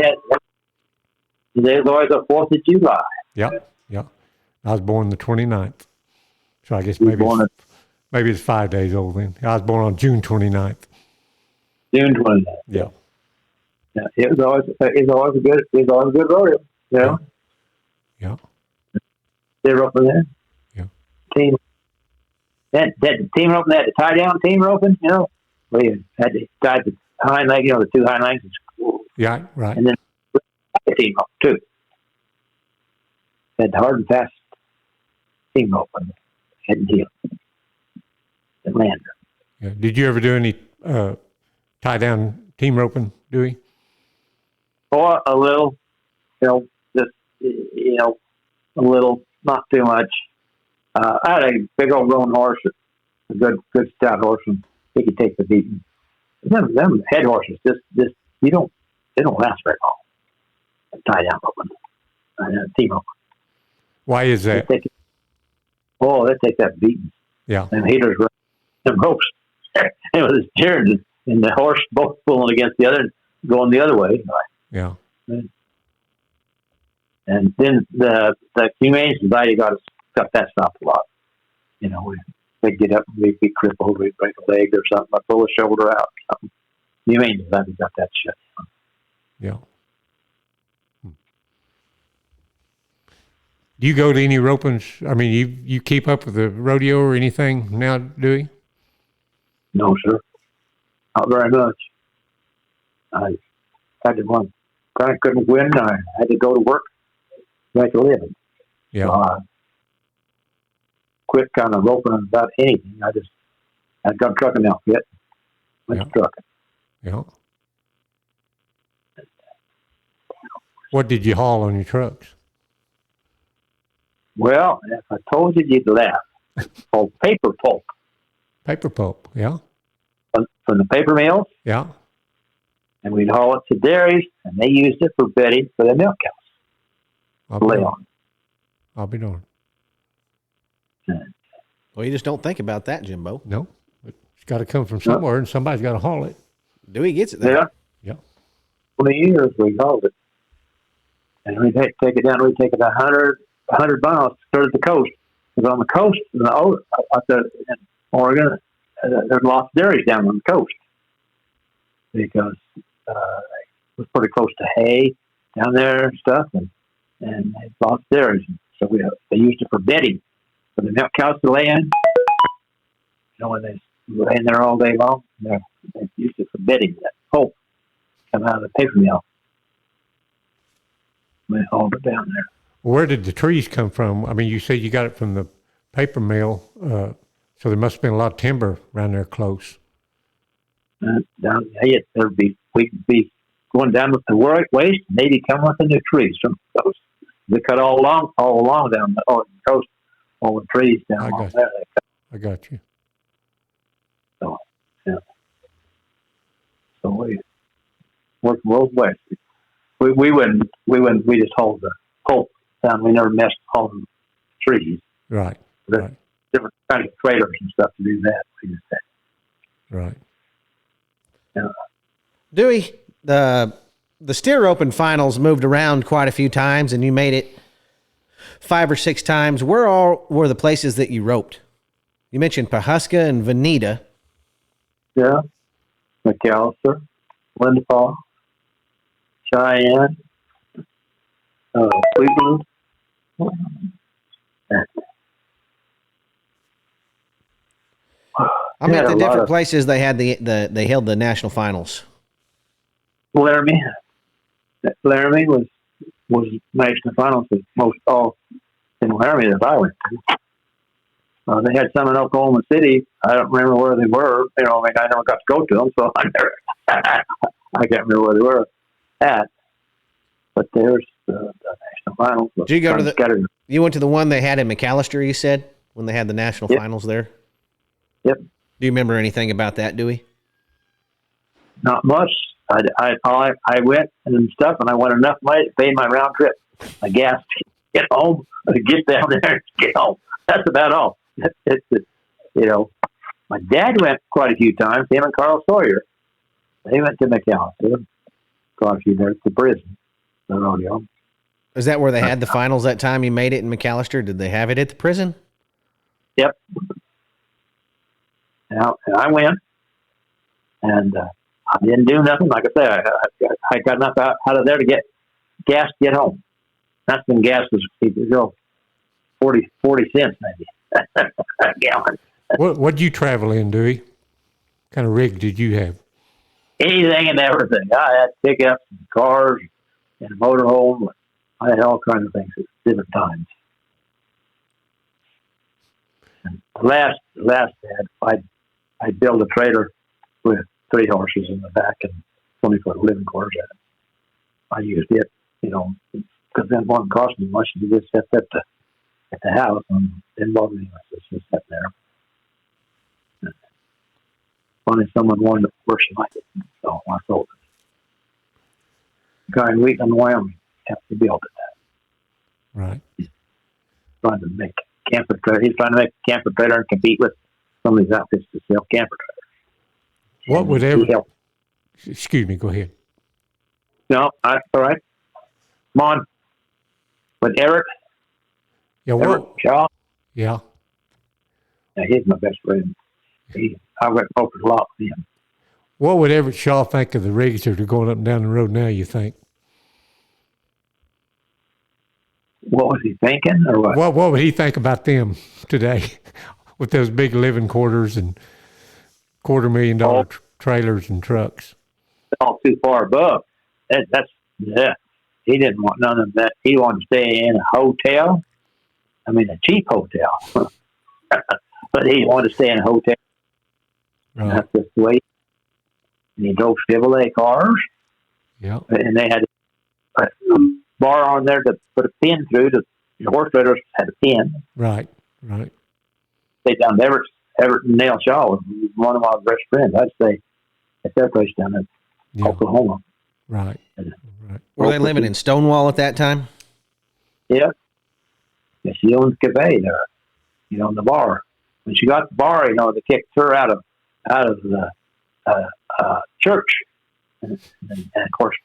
Speaker 4: There's always a 4th of July.
Speaker 2: Yeah. I was born the 29th. So I guess maybe it's 5 days old then. I was born on June 29th.
Speaker 4: June 29th.
Speaker 2: Yeah.
Speaker 4: Yeah. It was always a good rodeo, you know.
Speaker 2: Yeah.
Speaker 4: They were up there.
Speaker 2: Yeah.
Speaker 4: Team. That team roping, they had to tie down team roping, you know. We had to tie the hind leg, you know, the 2 hind legs.
Speaker 2: Yeah, right.
Speaker 4: And then the team rope too. Had hard and fast team rope on head and heel. At Lander.
Speaker 2: Yeah. Did you ever do any tie down team roping, Dewey?
Speaker 4: Or a little, you know, just, you know, a little, not too much. I had a big old roan horse, a good stout horse, and he could take the beating. Them head horses, they don't last very long. Tie down roping, team roping.
Speaker 2: Why is that?
Speaker 4: They take that beating.
Speaker 2: Yeah.
Speaker 4: And haters run them ropes. It was cheering, and the horse both pulling against the other, going the other way.
Speaker 2: Yeah.
Speaker 4: And then the Humane Society got that stopped a lot. You know, we'd get up and we'd be crippled, we'd break a leg or something, or pull a shoulder out or something. Humane Society got that shit.
Speaker 2: Yeah. Do you go to any ropings? I mean, you keep up with the rodeo or anything now, Dewey?
Speaker 4: No, sir. Not very much. I had to run. I couldn't win. I had to go to work, make a living.
Speaker 2: Yeah.
Speaker 4: So I quit kind of roping about anything. I got a trucking outfit. Went to trucking.
Speaker 2: Yeah. What did you haul on your trucks?
Speaker 4: Well, if I told you, you'd laugh. It's called paper pulp.
Speaker 2: Paper pulp, yeah.
Speaker 4: From the paper mills.
Speaker 2: Yeah.
Speaker 4: And we'd haul it to dairies, and they used it for bedding for the milk cows. I'll be darned.
Speaker 1: Well, you just don't think about that, Jimbo.
Speaker 2: No. It's got to come from somewhere, and somebody's got to haul it.
Speaker 1: Dewey gets it there.
Speaker 2: Yeah.
Speaker 4: 20 years we hauled it. And we'd take it down. We'd take it 100 miles to the coast. Because on the coast, out there in Oregon, there's lots of dairies down on the coast. Because it was pretty close to hay down there and stuff. And lots of dairies. So they used it for bedding. For the milk cows to lay in. You know, when they lay in there all day long, they used it for bedding. That pulp come out of the paper mill. We hauled it down there.
Speaker 2: Where did the trees come from? I mean, you said you got it from the paper mill, so there must have been a lot of timber around there close.
Speaker 4: We'd be going down with the waste, and they'd be coming with the new trees from those. They cut all along down the coast, all the trees down along there.
Speaker 2: I got you.
Speaker 4: So, yeah. So we worked both ways. We wouldn't. We just hauled the pulp down. We never messed hauling trees.
Speaker 2: Right.
Speaker 4: There's
Speaker 2: Right.
Speaker 4: different kinds of trailers and stuff to do that. We just had.
Speaker 2: Right.
Speaker 4: Yeah.
Speaker 1: Dewey, the steer roping finals moved around quite a few times, and you made it 5 or 6 times. Where all were the places that you roped? You mentioned Pawhuska and Veneta.
Speaker 4: Yeah. McAllister, Windfall, Cheyenne, Cleveland.
Speaker 1: I meant the different places they had they held the national finals.
Speaker 4: Laramie was national finals with most all in Laramie that I went to. They had some in Oklahoma City. I don't remember where they were. I never got to go to them, so I can't remember where they were at. But there's the national finals.
Speaker 1: Did you go to you went to the one they had in McAllister, you said, when they had the national finals there?
Speaker 4: Yep.
Speaker 1: Do you remember anything about that, Dewey?
Speaker 4: Not much. I went and stuff, and I went enough money to pay my round trip, my gas to get home, to get down there and get home. That's about all. My dad went quite a few times. Him and Carl Sawyer. They went to McAllister quite a few there at the prison, the rodeo.
Speaker 1: Is that where they had the finals that time you made it in McAllister? Did they have it at the prison?
Speaker 4: Yep. And I went, and I didn't do nothing. Like I said, I got enough out of there to get gas to get home. That's when gas was 40 cents maybe a gallon.
Speaker 2: What did you travel in, Dewey? What kind of rig did you have?
Speaker 4: Anything and everything. I had pickups and cars and a motorhome. I had all kinds of things at different times. And the last I built a trailer with 3 horses in the back and 20-foot living quarters at it. I used it, because then it wasn't cost me much to just set that at the house and didn't bother me much. It's just sitting there. And finally, someone wanted a portion like it, so I sold it. Guy in Wheatland, Wyoming, he built it.
Speaker 2: Right.
Speaker 4: Trying to make camper trailer. He's trying to make a camper trailer and compete with some of these outfits to sell camper trailers.
Speaker 2: What would Everett? Excuse me. Go ahead.
Speaker 4: No, all right. Come on. With Everett.
Speaker 2: Yeah.
Speaker 4: Everett Shaw.
Speaker 2: Yeah.
Speaker 4: Yeah, he's my best friend. I went over a lot with him.
Speaker 2: What would Everett Shaw think of the rigs that are going up and down the road now, you think?
Speaker 4: What was he thinking, or what?
Speaker 2: What would he think about them today with those big living quarters and $250,000 trailers and trucks?
Speaker 4: All too far above. That's he didn't want none of that. He wanted to stay in a hotel. I mean, a cheap hotel. But he wanted to stay in a hotel. Right. That's just the way. And he drove Chevrolet cars.
Speaker 2: Yeah.
Speaker 4: And they had a bar on there to put a pin through. The horse traders had a pin.
Speaker 2: Right.
Speaker 4: Stay down Everett and Neil Shaw was one of my best friends. I'd stay at their place down in Oklahoma.
Speaker 2: Right.
Speaker 1: Were they living in Stonewall at that time?
Speaker 4: Yeah. She owned the cafe there, in the bar. When she got the bar, they kicked her out of the church. And of course,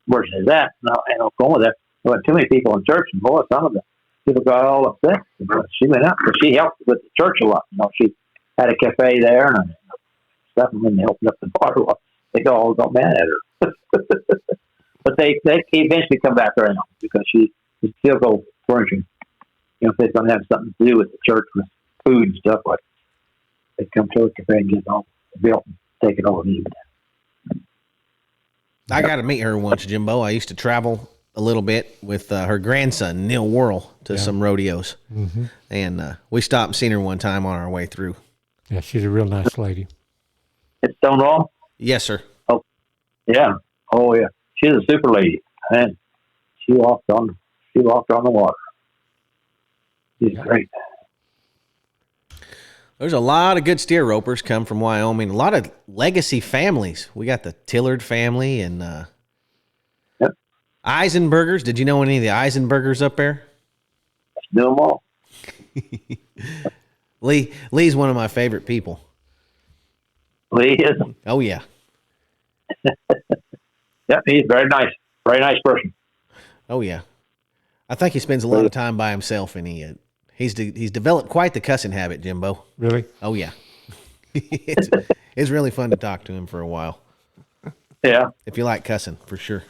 Speaker 4: where's it at? In Oklahoma, there weren't too many people in church, and boy, some of the people got all upset. She went out because she helped with the church a lot. She had a cafe there and stuff, and then they opened up the bar. They all got mad at her. But they eventually come back around because she still go furnishing. If they're going to have something to do with the church with food and stuff, like they come to a cafe and get it all built and take it over and eat it.
Speaker 1: I got to meet her once, Jimbo. I used to travel a little bit with her grandson, Neil Worrell, to some rodeos. Mm-hmm. And we stopped and seen her one time on our way through.
Speaker 2: Yeah, she's a real nice lady.
Speaker 4: It's Stonewall?
Speaker 1: Yes, sir.
Speaker 4: Oh, yeah. Oh, yeah. She's a super lady. And she walked on She walked on the water. She's great.
Speaker 1: There's a lot of good steer ropers come from Wyoming. A lot of legacy families. We got the Tillard family and
Speaker 4: Yep.
Speaker 1: Eisenbergers. Did you know any of the Eisenbergers up there?
Speaker 4: Do them all.
Speaker 1: Lee's one of my favorite people.
Speaker 4: Lee is.
Speaker 1: Oh yeah.
Speaker 4: Yep, he's very nice. Very nice person.
Speaker 1: Oh yeah. I think he spends a lot of time by himself, and he's developed quite the cussing habit, Jimbo.
Speaker 2: Really?
Speaker 1: Oh yeah. It's really fun to talk to him for a while.
Speaker 4: Yeah.
Speaker 1: If you like cussing, for sure.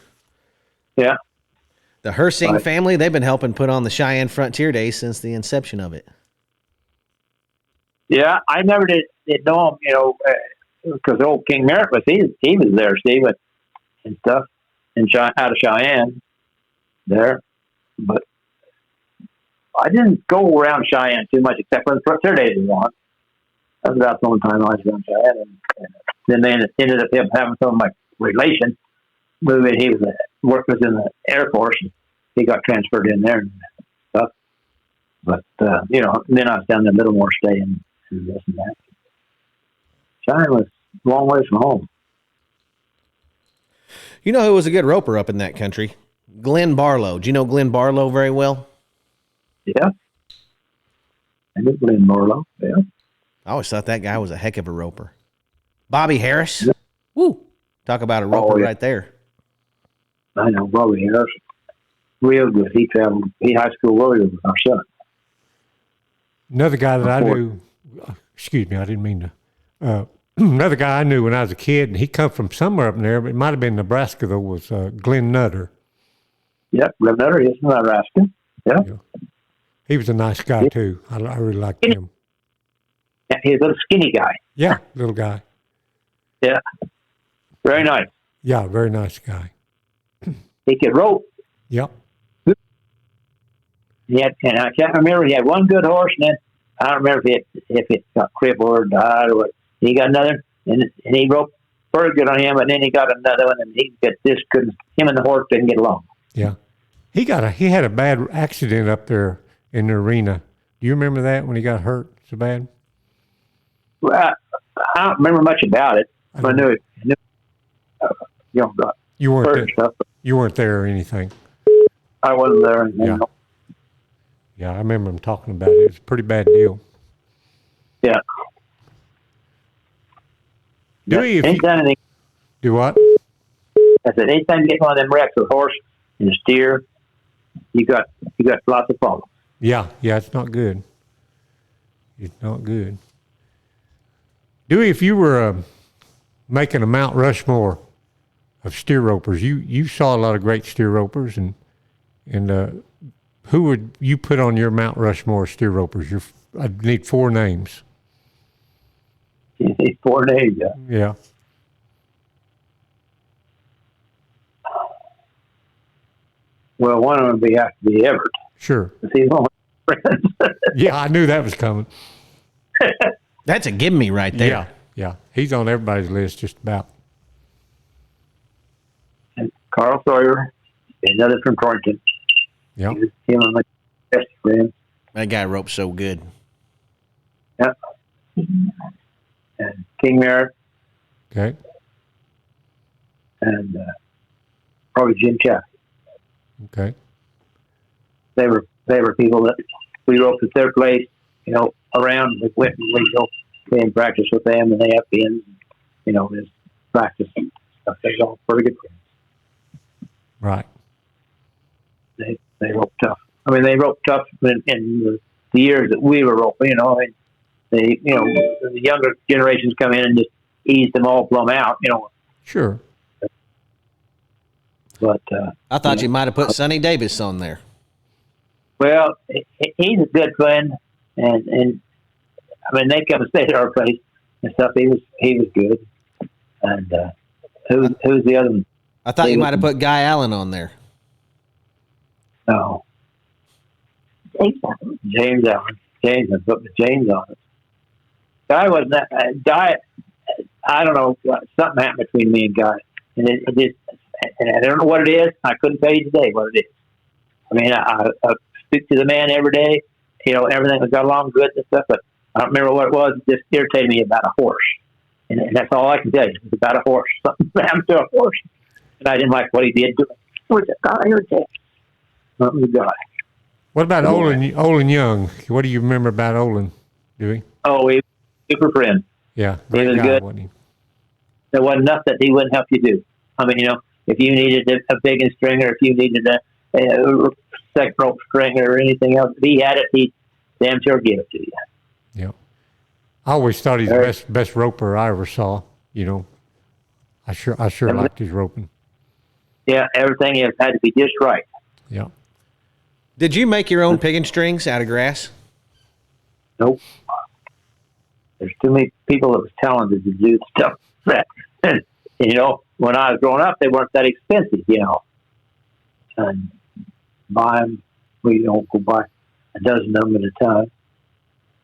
Speaker 4: Yeah.
Speaker 1: The Hersing
Speaker 4: Right.
Speaker 1: family, they've been helping put on the Cheyenne Frontier Days since the inception of it.
Speaker 4: Yeah, I never did know him, because old King Merritt was he was there, Steve, and stuff, out of Cheyenne there. But I didn't go around Cheyenne too much, except when the Frontier Days was on. That was about the only time I was around Cheyenne. And then they ended up having some of my relations move in. He was in the Air Force. And he got transferred in there and stuff. But, then I was down there a little more staying and this and that. Cheyenne was a long ways from home.
Speaker 1: You know who was a good roper up in that country? Glenn Barlow. Do you know Glenn Barlow very well?
Speaker 4: Yeah. I knew Glenn Barlow. Yeah.
Speaker 1: I always thought that guy was a heck of a roper. Bobby Harris. Yeah. Woo. Talk about a roper right there.
Speaker 4: I know Bobby Harris. Real good. He traveled. He high school warrior with our son.
Speaker 2: Another guy that I knew, excuse me, I didn't mean to. Another guy I knew when I was a kid, and he come from somewhere up there, but it might have been Nebraska, though, was Glenn Nutter.
Speaker 4: Yep, Glenn Nutter. He's from Nebraska. Yeah.
Speaker 2: He was a nice guy, too. I really liked him.
Speaker 4: Yeah, he's a little skinny guy.
Speaker 2: Yeah, little guy.
Speaker 4: Yeah. Very nice.
Speaker 2: Yeah, very nice guy.
Speaker 4: He could rope.
Speaker 2: Yep.
Speaker 4: And I can't remember. He had one good horse, and then I don't remember if it got crippled or died or what. He got another, and he roped very good on him, and then he got another one, and him and the horse didn't get along.
Speaker 2: Yeah. He had a bad accident up there in the arena. Do you remember that when he got hurt so bad?
Speaker 4: Well, I don't remember much about it. I knew it.
Speaker 2: You weren't there.
Speaker 4: Stuff.
Speaker 2: You weren't there or anything.
Speaker 4: I wasn't there.
Speaker 2: Yeah. Yeah, I remember him talking about it. It's a pretty bad deal.
Speaker 4: Yeah.
Speaker 2: Dewey, if
Speaker 4: anytime anything,
Speaker 2: do what?
Speaker 4: I said, anytime you get one of them wrecks with a horse and a steer, you got lots of problems.
Speaker 2: Yeah, it's not good. It's not good. Dewey, if you were making a Mount Rushmore of steer ropers, you saw a lot of great steer ropers, and who would you put on your Mount Rushmore of steer ropers? I need 4 names.
Speaker 4: You need 4 names, yeah.
Speaker 2: Yeah.
Speaker 4: Well, one of them would have to be Everett.
Speaker 2: Sure.
Speaker 4: He's one of my friends.
Speaker 2: Yeah, I knew that was coming.
Speaker 1: That's a give me right there.
Speaker 2: Yeah. He's on everybody's list just about.
Speaker 4: And Carl Sawyer, another from Torrington.
Speaker 2: Yeah.
Speaker 4: Him and my best friend.
Speaker 1: That guy ropes so good.
Speaker 4: Yep. And King Merritt.
Speaker 2: Okay.
Speaker 4: And probably Jim Chaffee.
Speaker 2: Okay.
Speaker 4: They were people that we roped at their place, around. We went and we go play and practice with them, and they have pins, this practice and stuff. They're all pretty good friends.
Speaker 2: Right.
Speaker 4: They roped tough. I mean, they roped tough in the years that we were roping, and the younger generations come in and just ease them all plumb out,
Speaker 2: Sure.
Speaker 4: But
Speaker 1: I thought you might have put Sonny Davis on there.
Speaker 4: Well, he's a good friend, and I mean they come and stay at our place and stuff. He was good. And who's the other one?
Speaker 1: I thought you might have put Guy Allen on there.
Speaker 4: No, James Allen. James, I put James on it. Guy wasn't that Guy. I don't know. Something happened between me and Guy, and it just. And I don't know what it is. I couldn't tell you today what it is. I mean, I speak to the man every day. You know, everything got along good and stuff, but I don't remember what it was. It just irritated me about a horse. And that's all I can tell you. It's about a horse. Something happened to a horse. And I didn't like what he did to it. What's it? God, I heard that. Something to God.
Speaker 2: What about Olin Young? What do you remember about Olin, Dewey?
Speaker 4: Oh, he was a super friend.
Speaker 2: Yeah,
Speaker 4: he was
Speaker 2: guy,
Speaker 4: good.
Speaker 2: Wasn't he?
Speaker 4: There wasn't enough that he wouldn't help you do. I mean, you know, if you needed a biggin string, or if you needed a second rope string or anything else, if he had it, he'd damn sure give it to you.
Speaker 2: Yeah. I always thought he's the best roper I ever saw. You know, I sure liked his roping.
Speaker 4: Yeah, everything had to be just right.
Speaker 2: Yeah.
Speaker 1: Did you make your own piggin strings out of grass?
Speaker 4: Nope. There's too many people that was talented to do stuff. And, you know, when I was growing up, they weren't that expensive, you know. And buy them, we don't go buy a dozen of them at a time.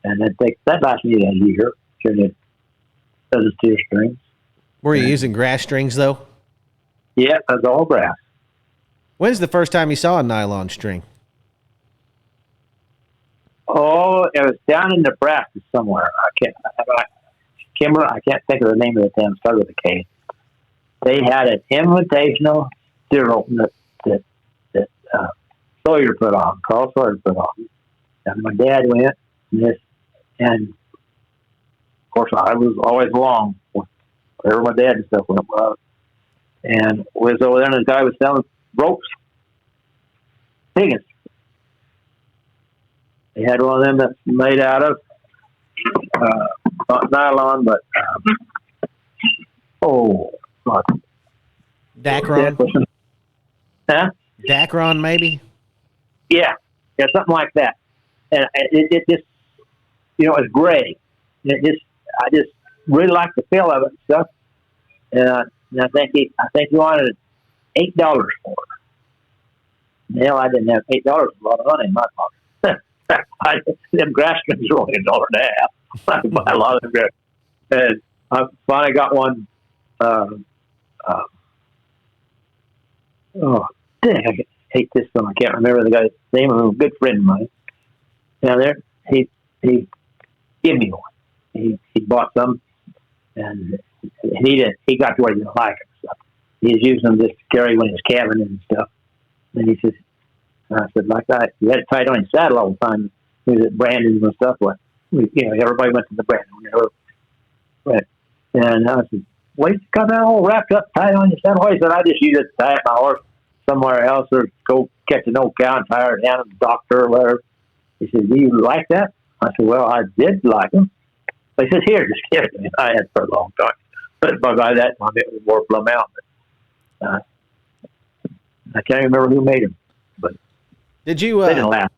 Speaker 4: And that lasts me a year. Turn it dozen steer strings.
Speaker 1: Were you using grass strings, though?
Speaker 4: Yeah, that's all grass.
Speaker 1: When's the first time you saw a nylon string?
Speaker 4: Oh, it was down in Nebraska somewhere. I can't think of the name of the town. Started with a K. They had an invitational steer open that Sawyer put on. Carl Sawyer put on, and my dad went. And of course, I was always along wherever my dad and stuff went. And was over there, and the guy was selling ropes, piggins. He had one of them that's made out of not nylon, but
Speaker 1: Dacron?
Speaker 4: Huh?
Speaker 1: Dacron, maybe?
Speaker 4: Yeah, something like that. And it just, you know, it's gray. And I just really like the feel of it and stuff. And I think he wanted $8 for it. Hell, I didn't have $8. A lot of money in my pocket. Them grass strings are only $1.50. I buy a lot of them grass. And I finally got one. Dang, I hate this one. I can't remember the guy's name. A good friend of mine. Down there, he gave me one. He bought some, and he got to where he didn't like it. So he was using them just to carry when he was cabbing and stuff. And he says, I said, like that, you had it tied on your saddle all the time. He was at Brandon's and stuff. Everybody went to the Brandon. And I said, well, you got that all wrapped up, tied on your saddle. He said, I just use it to tie up my horse somewhere else, or go catch an old cow and tie her down to the doctor or whatever. He said, do you like that? I said, well, I did like them. He says, here, just give it to me. I had it for a long time. But by that time, it was more plumb out. But, I can't remember who made them. But
Speaker 1: did you?
Speaker 4: They didn't last.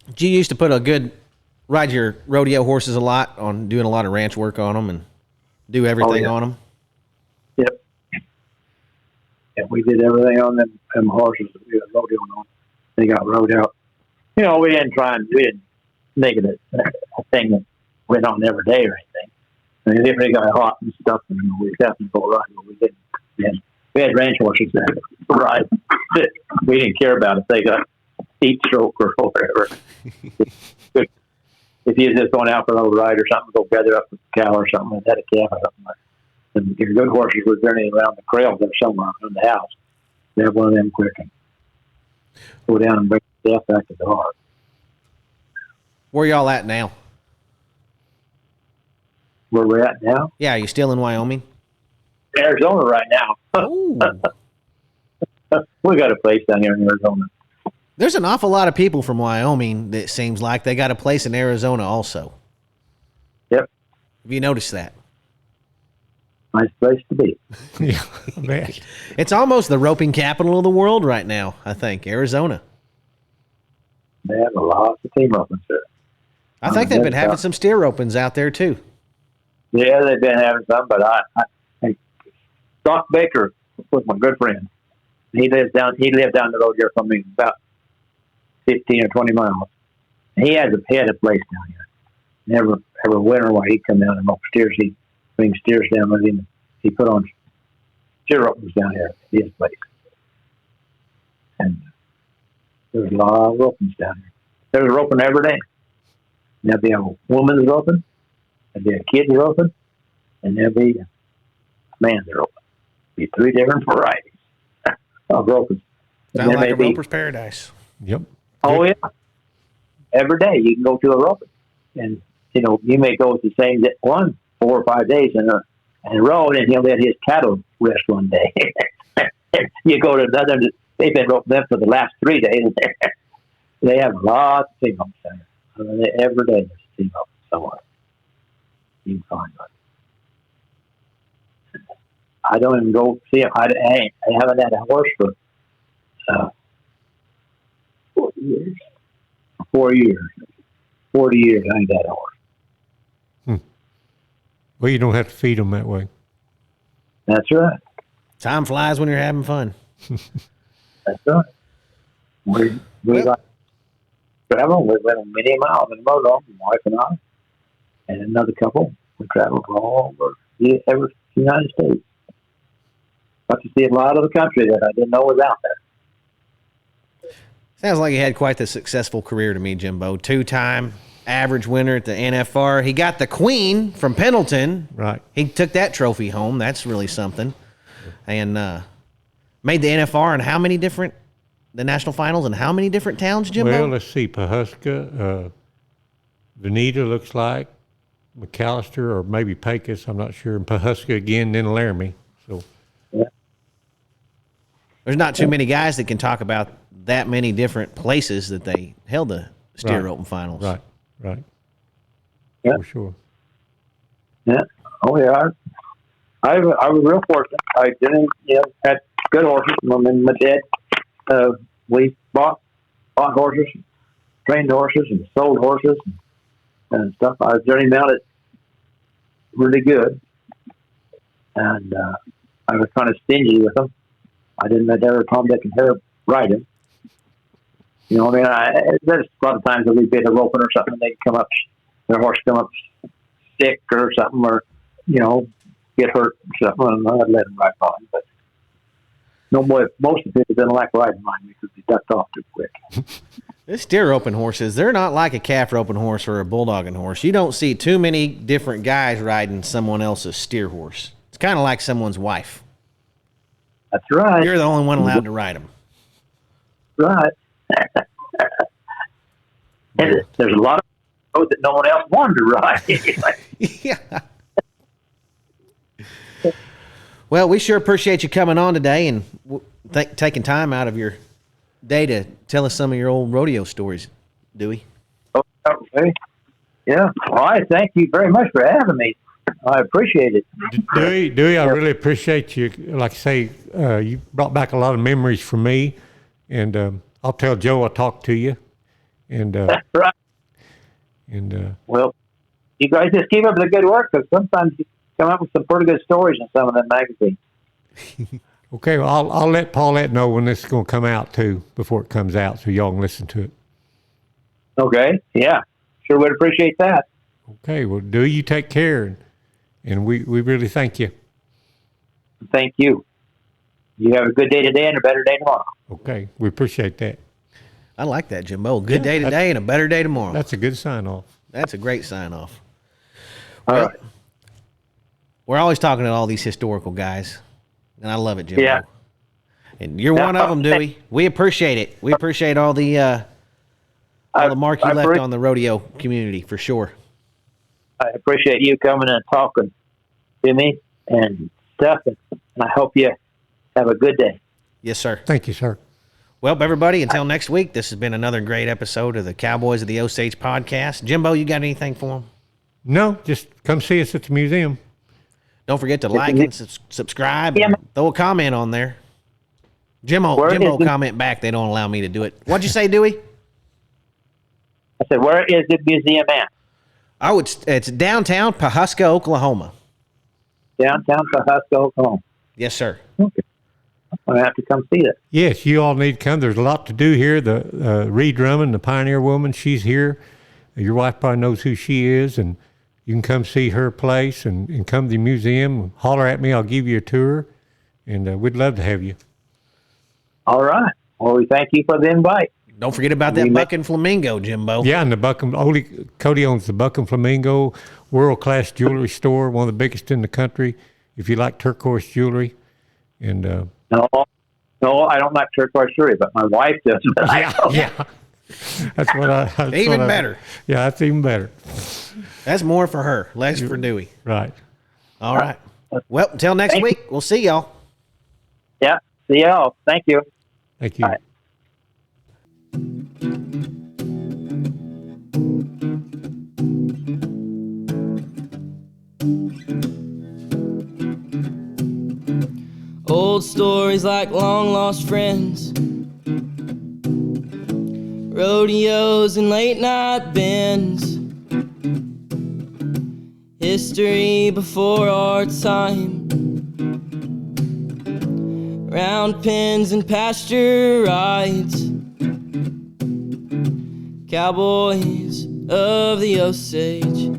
Speaker 1: Did you used to ride your rodeo horses a lot on doing a lot of ranch work on them and do everything on them?
Speaker 4: Yep. Yeah, we did everything on them horses that we were rodeoing on. They got rode out. You know, we didn't make it a thing that went on every day or anything. I mean, if they got hot and stuff, and we have to go ride, but we didn't. Yeah. We had ranch horses that ride. We didn't care about if they got heat stroke or whatever. If you're just going out for a little ride or something, go gather up a cow or something, and had a calf or something. And your good horses were journeying around the trails or somewhere around the house. They have one of them quick and go down and bring the calf back to the heart.
Speaker 1: Where y'all at now?
Speaker 4: Where we're at now?
Speaker 1: Yeah, are you still in Wyoming?
Speaker 4: Arizona right now. We got a place down here in Arizona.
Speaker 1: There's an awful lot of people from Wyoming that seems like they got a place in Arizona also.
Speaker 4: Yep.
Speaker 1: Have you noticed that?
Speaker 4: Nice place to be.
Speaker 2: Yeah, man.
Speaker 1: It's almost the roping capital of the world right now, I think, Arizona.
Speaker 4: They have a lot of team ropings there.
Speaker 1: I think they've been having some steer ropings out there too.
Speaker 4: Yeah, they've been having some, but I Doc Baker was my good friend. He lived down the road here from me, about 15 or 20 miles. He had a place down here. Every winter while he'd come down and rope steers, he'd bring steers down with him. He put on steer ropings down here at his place. And There's a lot of ropings down here. There's a roping every day. There'll be a woman's roping, there'll be a kid's roping, and there'll be a man's roping. Be 3 different varieties of roping.
Speaker 1: Sounds like a roper's paradise.
Speaker 2: Yep.
Speaker 4: Oh, yeah. Every day you can go to a roping. And, you may go with the same one 4 or 5 days in a row, and he'll let his cattle rest one day. You go to another, they've been roping them for the last 3 days. They have lots of females there. Every day there's a female somewhere. You can find one. I don't even go see him. I haven't had a horse for 4 years. 4 years. 40 years I ain't had a horse.
Speaker 2: Well, you don't have to feed them that way.
Speaker 4: That's right.
Speaker 1: Time flies when you're having fun.
Speaker 4: That's right. We like travel. We went many miles in the motorhome, my wife and I, and another couple. We traveled all over the United States. Got to see a lot of the country that I didn't know was out there.
Speaker 1: Sounds like you had quite the successful career to me, Jimbo. 2-time average winner at the NFR. He got the Queen from Pendleton.
Speaker 2: Right.
Speaker 1: He took that trophy home. That's really something. And made the NFR in how many different, the national finals in how many different towns, Jimbo?
Speaker 2: Well, let's see. Pawhuska, Veneta looks like, McAllister, or maybe Pecos, I'm not sure. And Pawhuska again, then Laramie. So
Speaker 1: there's not too many guys that can talk about that many different places that they held the steer roping finals.
Speaker 2: Right.
Speaker 4: Yeah.
Speaker 2: For sure.
Speaker 4: Yeah. Oh, yeah. I was real fortunate. I didn't, had good horses. I mean, my dad, we bought horses, trained horses, and sold horses and stuff. I was journey mounted really good, and I was kind of stingy with them. I didn't let every Tom, Dick, and Harry ride him. There's a lot of times that we bid a roping or something, and they come up, their horse come up sick or something, or get hurt or something, and I'd let them ride on. But no more. Most of the people didn't like riding mine because they ducked off too quick.
Speaker 1: The steer roping horses, they're not like a calf roping horse or a bulldogging horse. You don't see too many different guys riding someone else's steer horse. It's kind of like someone's wife.
Speaker 4: That's right.
Speaker 1: You're the only one allowed to ride them.
Speaker 4: Right. And there's a lot of roads that no one else wanted to ride.
Speaker 1: Yeah. Well, we sure appreciate you coming on today and taking time out of your day to tell us some of your old rodeo stories, Dewey.
Speaker 4: Okay. Yeah. Well, I thank you very much for having me. I appreciate it.
Speaker 2: Dewey, I really appreciate you. Like I say, you brought back a lot of memories for me, and I'll tell Joe I talked to you. And
Speaker 4: That's right.
Speaker 2: And
Speaker 4: well, you guys just keep up the good work, because sometimes you come up with some pretty good stories in some of them magazines.
Speaker 2: Okay, well, I'll let Paulette know when this is going to come out too, before it comes out, so y'all can listen to it.
Speaker 4: Okay. Yeah. Sure would appreciate that.
Speaker 2: Okay. Well, Dewey, you take care, and we really thank you.
Speaker 4: Thank you. You have a good day today and a better day tomorrow.
Speaker 2: Okay, we appreciate that.
Speaker 1: I like that, Jimbo. Good day today and a better day tomorrow.
Speaker 2: That's a good sign off.
Speaker 1: That's a great sign off.
Speaker 4: All right.
Speaker 1: We're always talking to all these historical guys, and I love it, Jimbo.
Speaker 4: Yeah.
Speaker 1: And you're one of them, Dewey. We appreciate it. We appreciate all the mark you left on the rodeo community, for sure.
Speaker 4: I appreciate you coming and talking to me and stuff, and I hope you have a good day.
Speaker 1: Yes, sir.
Speaker 2: Thank you, sir.
Speaker 1: Well, everybody, until next week, this has been another great episode of the Cowboys of the Osage podcast. Jimbo, you got anything for them?
Speaker 2: No, just come see us at the museum.
Speaker 1: Don't forget to like and subscribe and throw a comment on there. Jimbo comment back. They don't allow me to do it. What'd you say, Dewey?
Speaker 4: I said, where is the museum at?
Speaker 1: Oh, it's downtown Pawhuska, Oklahoma.
Speaker 4: Downtown Pawhuska, Oklahoma.
Speaker 1: Yes, sir.
Speaker 4: Okay. I'm going to have to come see it.
Speaker 2: Yes, you all need to come. There's a lot to do here. The Reed Drummond, the pioneer woman, she's here. Your wife probably knows who she is, and you can come see her place and come to the museum. Holler at me. I'll give you a tour, and we'd love to have you.
Speaker 4: All right. Well, we thank you for the invite.
Speaker 1: Don't forget about that buck and flamingo, Jimbo.
Speaker 2: Yeah, and Cody owns the Buck and Flamingo, world-class jewelry store, one of the biggest in the country, if you like turquoise jewelry. And
Speaker 4: No, I don't like turquoise jewelry, but my wife does.
Speaker 2: yeah. That's what I...
Speaker 1: Even better.
Speaker 2: Yeah, that's even better.
Speaker 1: That's more for her, less for Dewey.
Speaker 2: Right.
Speaker 1: All right. Well, until next week, we'll see y'all.
Speaker 4: Yeah, see y'all. Thank you.
Speaker 2: Thank you.
Speaker 4: Bye.
Speaker 3: Old stories like long lost friends, rodeos and late night bends, history before our time, round pens and pasture rides, cowboys of the Osage.